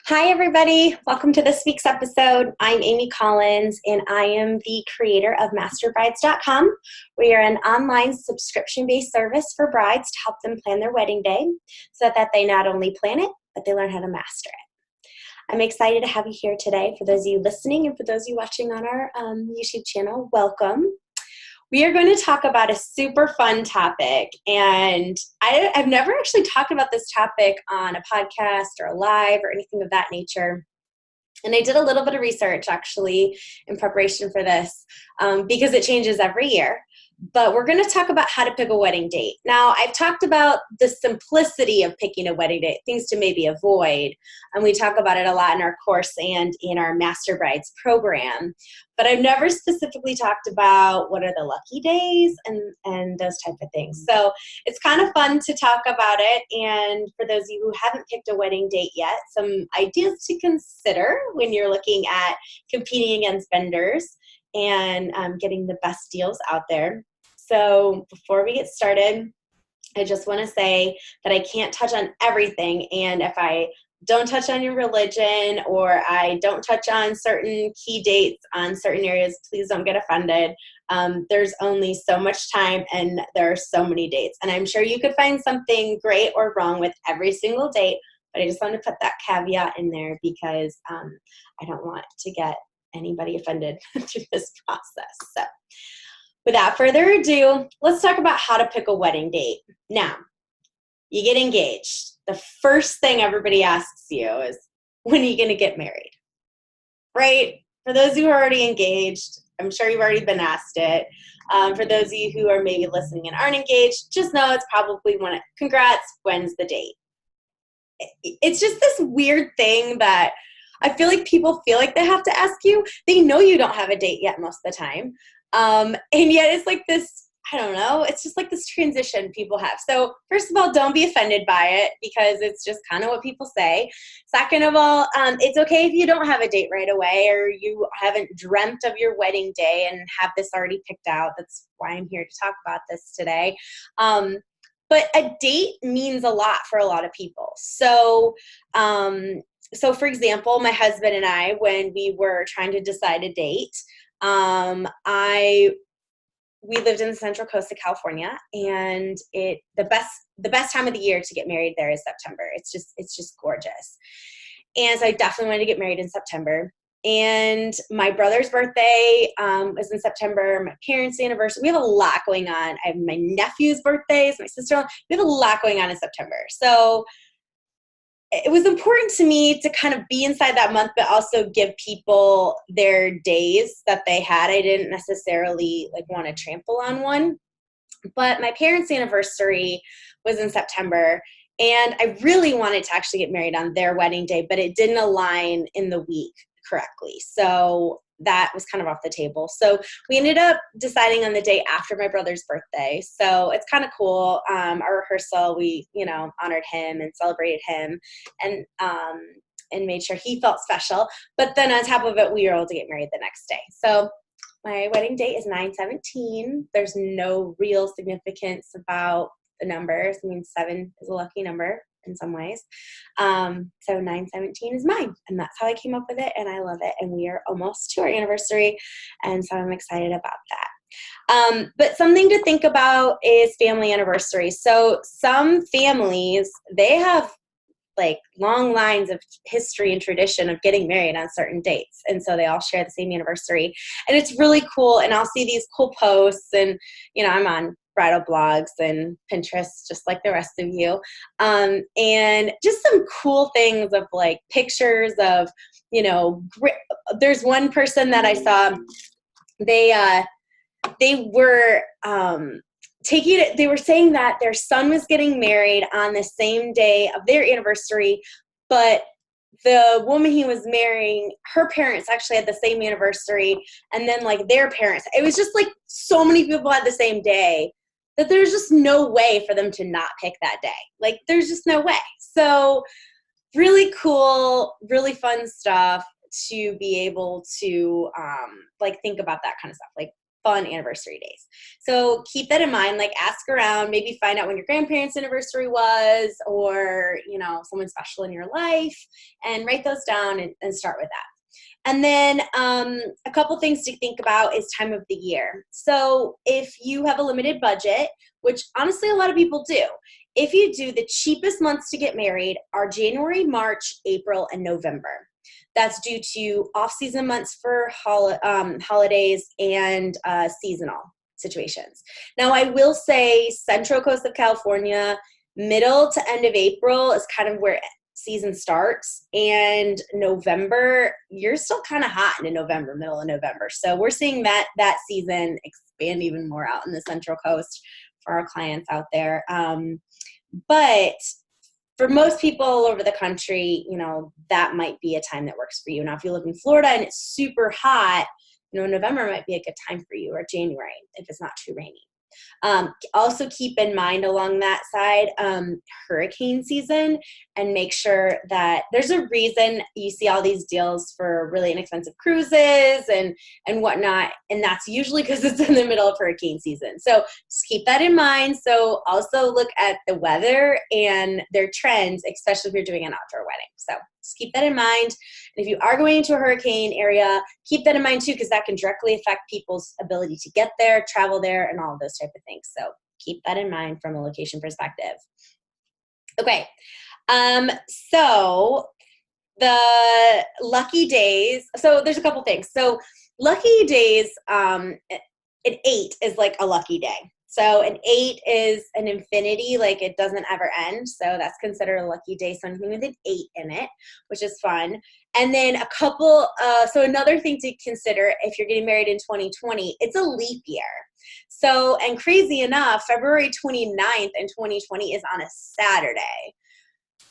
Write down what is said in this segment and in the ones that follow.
Hi, everybody. Welcome to this week's episode. I'm Amy Collins, and I am the creator of MasterBrides.com. We are an online subscription-based service for brides to help them plan their wedding day so that they not only plan it, but they learn how to master it. I'm excited to have you here today. For those of you listening and for those of you watching on our YouTube channel, welcome. We are going to talk about a super fun topic, and I've never actually talked about this topic on a podcast or a live or anything of that nature. And I did a little bit of research actually in preparation for this because it changes every year. But we're going to talk about how to pick a wedding date. Now, I've talked about the simplicity of picking a wedding date, things to maybe avoid, and we talk about it a lot in our course and in our MasterBrides program. But I've never specifically talked about what are the lucky days and those type of things. So it's kind of fun to talk about it. And for those of you who haven't picked a wedding date yet, some ideas to consider when you're looking at competing against vendors and getting the best deals out there. So before we get started, I just want to say that I can't touch on everything. And if I don't touch on your religion or I don't touch on certain key dates on certain areas, please don't get offended. There's only so much time and there are so many dates. And I'm sure you could find something great or wrong with every single date, but I just want to put that caveat in there because I don't want to get anybody offended through this process. So without further ado, let's talk about how to pick a wedding date. Now, you get engaged. The first thing everybody asks you is, when are you going to get married? Right? For those who are already engaged, I'm sure you've already been asked it. For those of you who are maybe listening and aren't engaged, just know it's probably congrats, when's the date? It's just this weird thing that I feel like people feel like they have to ask you. They know you don't have a date yet most of the time. And yet it's like this, I don't know, it's just like this transition people have. So first of all, don't be offended by it because it's just kind of what people say. Second of all, it's okay if you don't have a date right away or you haven't dreamt of your wedding day and have this already picked out. That's why I'm here to talk about this today. But a date means a lot for a lot of people. So for example, my husband and I, when we were trying to decide a date, we lived in the Central Coast of California, and the best time of the year to get married there is September. It's just gorgeous. And so I definitely wanted to get married in September. And my brother's birthday was in September. My parents' anniversary. We have a lot going on. I have my nephew's birthdays, my sister-in-law. We have a lot going on in September. So it was important to me to kind of be inside that month, but also give people their days that they had. I didn't necessarily want to trample on one, but my parents' anniversary was in September, and I really wanted to actually get married on their wedding day, but it didn't align in the week correctly. So that was kind of off the table. So we ended up deciding on the day after my brother's birthday. So it's kind of cool. Our rehearsal, we, honored him and celebrated him and made sure he felt special. But then on top of it, we were able to get married the next day. So my wedding date is 9/17. There's no real significance about the numbers. I mean, 7 is a lucky number in some ways. So 9/17 is mine, and that's how I came up with it, and I love it. And we are almost to our anniversary, and so I'm excited about that. But something to think about is family anniversaries. So some families, they have long lines of history and tradition of getting married on certain dates. And so they all share the same anniversary. And it's really cool. And I'll see these cool posts, and, I'm on bridal blogs and Pinterest, just like the rest of you. And just some cool things of pictures of, there's one person that I saw, they were they were saying that their son was getting married on the same day of their anniversary, but the woman he was marrying, her parents actually had the same anniversary, and then their parents. It was just so many people had the same day that there's just no way for them to not pick that day. There's just no way. So really cool, really fun stuff to be able to think about that kind of stuff. fun anniversary days. So keep that in mind, like ask around, maybe find out when your grandparents' anniversary was, or, you know, someone special in your life, and write those down and start with that. And then a couple things to think about is time of the year. So if you have a limited budget, which honestly a lot of people do, if you do, the cheapest months to get married are January, March, April, and November. That's due to off-season months for holidays and seasonal situations. Now, I will say Central Coast of California, middle to end of April is kind of where season starts, and November, you're still kind of hot in November, middle of November. So we're seeing that season expand even more out in the Central Coast for our clients out there. But for most people all over the country, you know, that might be a time that works for you. Now, if you live in Florida and it's super hot, you know, November might be a good time for you, or January if it's not too rainy. Also keep in mind along that side, hurricane season, and make sure that there's a reason you see all these deals for really inexpensive cruises and whatnot. And that's usually because it's in the middle of hurricane season. So just keep that in mind. So also look at the weather and their trends, especially if you're doing an outdoor wedding. So just keep that in mind. And if you are going into a hurricane area, keep that in mind too, because that can directly affect people's ability to get there, travel there, and all of those type of things. So keep that in mind from a location perspective. Okay. So the lucky days, so there's a couple things. So lucky days, an 8 is like a lucky day. So an 8 is an infinity, like it doesn't ever end. So that's considered a lucky day. So anything with an 8 in it, which is fun. And then so another thing to consider if you're getting married in 2020, it's a leap year. So, and crazy enough, February 29th in 2020 is on a Saturday.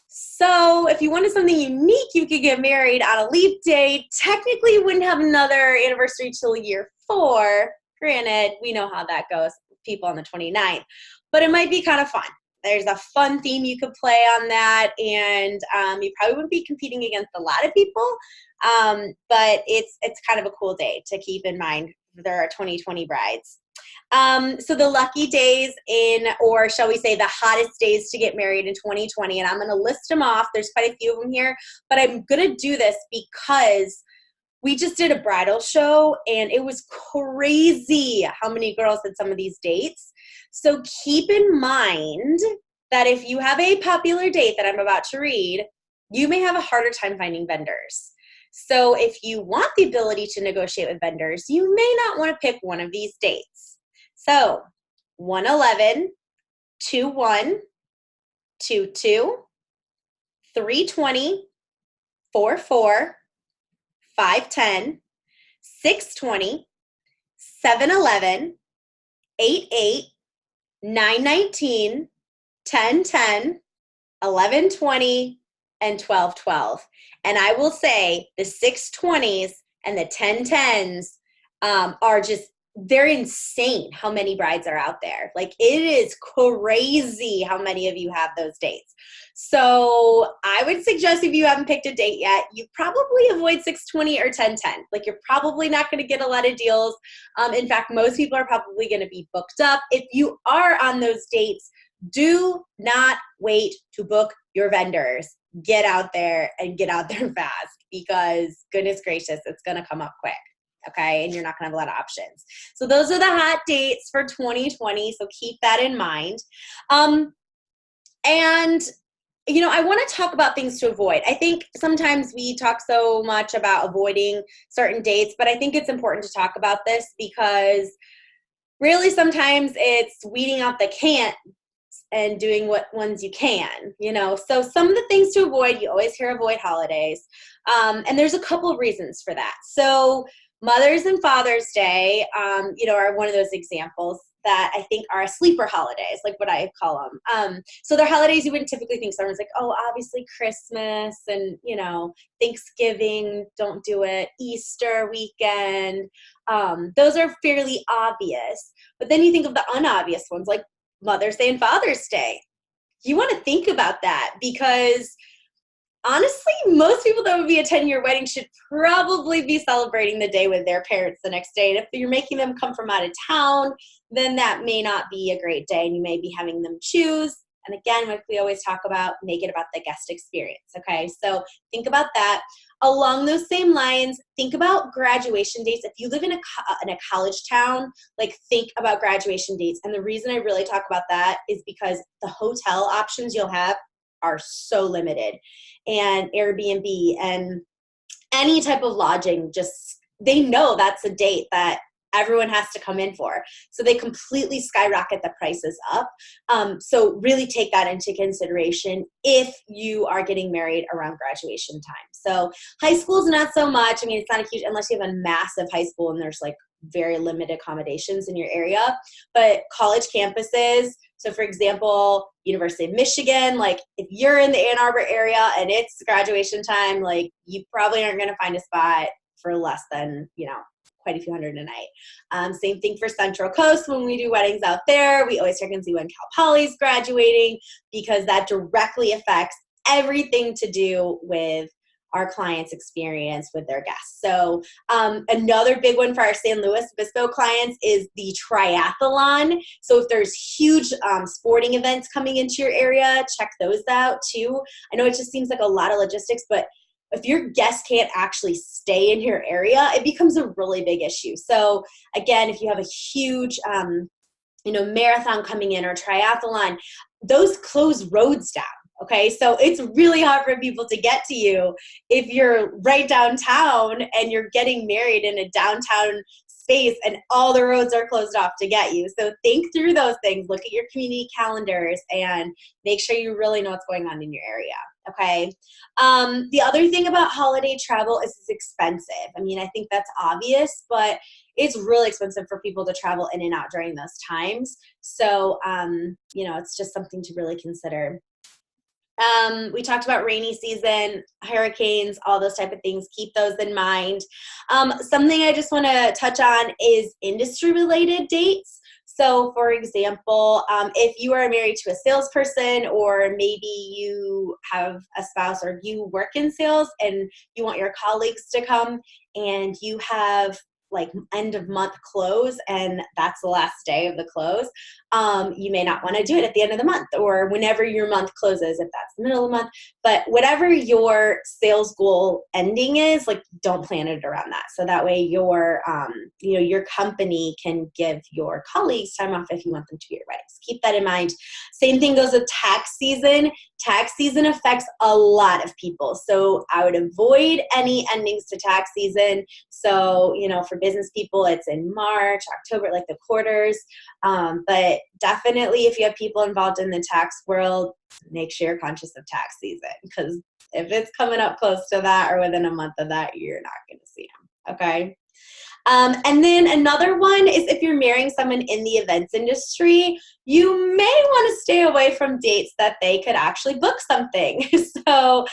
So if you wanted something unique, you could get married on a leap day. Technically, you wouldn't have another anniversary till year 4. Granted, we know how that goes, people on the 29th, but it might be kind of fun. There's a fun theme you could play on that, and you probably wouldn't be competing against a lot of people, but it's kind of a cool day to keep in mind. There are 2020 brides. So the lucky days or shall we say the hottest days to get married in 2020, and I'm going to list them off. There's quite a few of them here, but I'm going to do this because we just did a bridal show and it was crazy how many girls had some of these dates. So keep in mind that if you have a popular date that I'm about to read, you may have a harder time finding vendors. So if you want the ability to negotiate with vendors, you may not want to pick one of these dates. So 1/11, 2/1, 2/2, 3/20, 4/4, 5/10, 6/20, 7/11, 8/8, 9/19, 10/10, 11/20, and 12/12. And I will say the 6/20s and the 10/10s are just, they're insane how many brides are out there. Like, it is crazy how many of you have those dates. So I would suggest if you haven't picked a date yet, you probably avoid 6/20 or 10/10. Like, you're probably not going to get a lot of deals. In fact, most people are probably going to be booked up. If you are on those dates, do not wait to book your vendors. Get out there and get out there fast, because goodness gracious, it's going to come up quick. Okay. And you're not going to have a lot of options. So those are the hot dates for 2020. So keep that in mind. And, you know, I want to talk about things to avoid. I think sometimes we talk so much about avoiding certain dates, but I think it's important to talk about this, because really sometimes it's weeding out the can't and doing what ones you can, you know. So some of the things to avoid, you always hear avoid holidays. And there's a couple of reasons for that. So Mother's and Father's Day, you know, are one of those examples that I think are sleeper holidays, like what I call them. So they're holidays you wouldn't typically think. Someone's like, oh, obviously Christmas and, you know, Thanksgiving, don't do it. Easter weekend. Those are fairly obvious. But then you think of the unobvious ones, like Mother's Day and Father's Day. You want to think about that, because honestly, most people that would be attending your wedding should probably be celebrating the day with their parents the next day. And if you're making them come from out of town, then that may not be a great day, and you may be having them choose. And again, like we always talk about, make it about the guest experience, okay? So think about that. Along those same lines, think about graduation dates. If you live in a college town, like think about graduation dates. And the reason I really talk about that is because the hotel options you'll have are so limited, and Airbnb and any type of lodging, just they know that's a date that everyone has to come in for. So they completely skyrocket the prices up. So really take that into consideration if you are getting married around graduation time. So high school is not so much. I mean, it's not a huge, unless you have a massive high school and there's like very limited accommodations in your area. But college campuses, so for example, University of Michigan, like if you're in the Ann Arbor area and it's graduation time, like you probably aren't going to find a spot for less than, quite a few hundred a night. Same thing for Central Coast. When we do weddings out there, we always check and see when Cal Poly's graduating, because that directly affects everything to do with our clients' experience with their guests. So another big one for our San Luis Obispo clients is the triathlon. So if there's huge sporting events coming into your area, check those out too. I know it just seems like a lot of logistics, but if your guests can't actually stay in your area, it becomes a really big issue. So again, if you have a huge, marathon coming in or triathlon, those close roads down. Okay, so it's really hard for people to get to you if you're right downtown and you're getting married in a downtown space and all the roads are closed off to get you. So think through those things, look at your community calendars, and make sure you really know what's going on in your area. Okay. The other thing about holiday travel is it's expensive. I mean, I think that's obvious, but it's really expensive for people to travel in and out during those times. So, it's just something to really consider. We talked about rainy season, hurricanes, all those type of things. Keep those in mind. Something I just want to touch on is industry-related dates. So, for example, if you are married to a salesperson, or maybe you have a spouse or you work in sales and you want your colleagues to come, and you have like end of month close and that's the last day of the close, you may not want to do it at the end of the month or whenever your month closes, if that's the middle of the month. But whatever your sales goal ending is, like don't plan it around that. So that way your company can give your colleagues time off if you want them to be at your weddings. Keep that in mind. Same thing goes with tax season. Tax season affects a lot of people. So I would avoid any endings to tax season. So, for business people, it's in March, October, like the quarters. But definitely if you have people involved in the tax world, make sure you're conscious of tax season, because if it's coming up close to that or within a month of that, you're not going to see them. Okay. And then another one is if you're marrying someone in the events industry, you may want to stay away from dates that they could actually book something. So,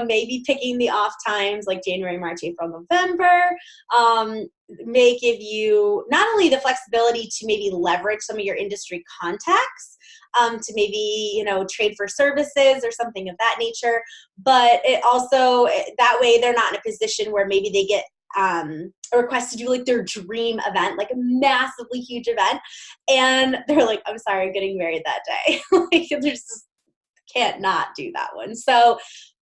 maybe picking the off times like January, March, April, November may give you not only the flexibility to maybe leverage some of your industry contacts, to maybe, trade for services or something of that nature, but it also, that way they're not in a position where maybe they get a request to do like their dream event, like a massively huge event, and they're like, I'm sorry, I'm getting married that day. Like there's just can't not do that one. So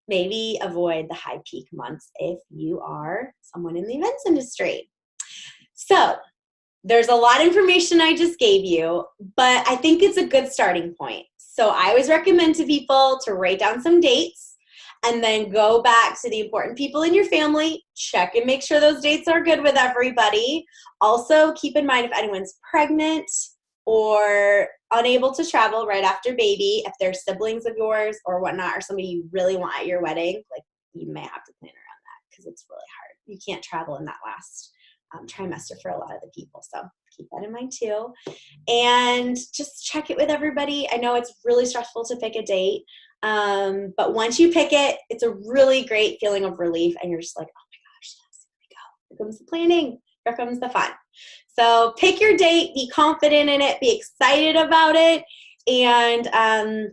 maybe avoid the high peak months if you are someone in the events industry. So there's a lot of information I just gave you, but I think it's a good starting point. So I always recommend to people to write down some dates and then go back to the important people in your family, check and make sure those dates are good with everybody. Also, keep in mind if anyone's pregnant or unable to travel right after baby, if they're siblings of yours or whatnot, or somebody you really want at your wedding, like you may have to plan around that because it's really hard. You can't travel in that last trimester for a lot of the people. So keep that in mind too. And just check it with everybody. I know it's really stressful to pick a date. But once you pick it, it's a really great feeling of relief and you're just like, oh my gosh, yes, here we go. Here comes the planning. Here comes the fun. So pick your date, be confident in it, be excited about it. And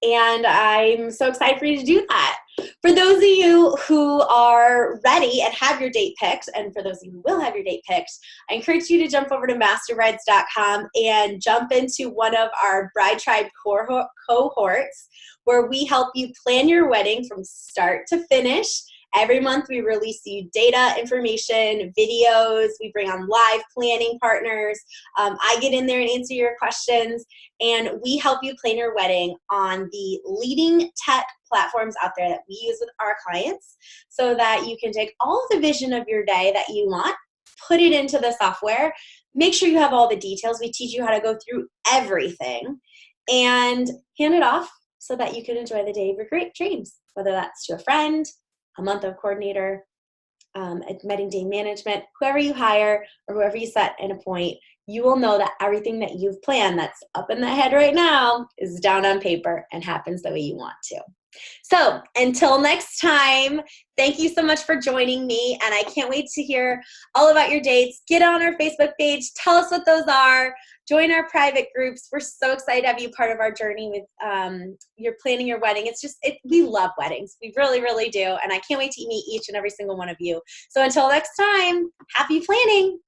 And I'm so excited for you to do that. For those of you who are ready and have your date picked, and for those of you who will have your date picked, I encourage you to jump over to MasterBrides.com and jump into one of our Bride Tribe cohorts where we help you plan your wedding from start to finish. Every month we release you data, information, videos. We bring on live planning partners. I get in there and answer your questions. And we help you plan your wedding on the leading tech platforms out there that we use with our clients so that you can take all of the vision of your day that you want, put it into the software, make sure you have all the details. We teach you how to go through everything and hand it off so that you can enjoy the day of your great dreams, whether that's to a friend, a month-of coordinator, a wedding day management, whoever you hire or whoever you set and appoint, you will know that everything that you've planned that's up in the head right now is down on paper and happens the way you want to. So until next time, thank you so much for joining me, and I can't wait to hear all about your dates. Get on our Facebook page. Tell us what those are. Join our private groups. We're so excited to have you part of our journey with your planning your wedding. We love weddings. We really, really do, and I can't wait to meet each and every single one of you. So until next time, happy planning.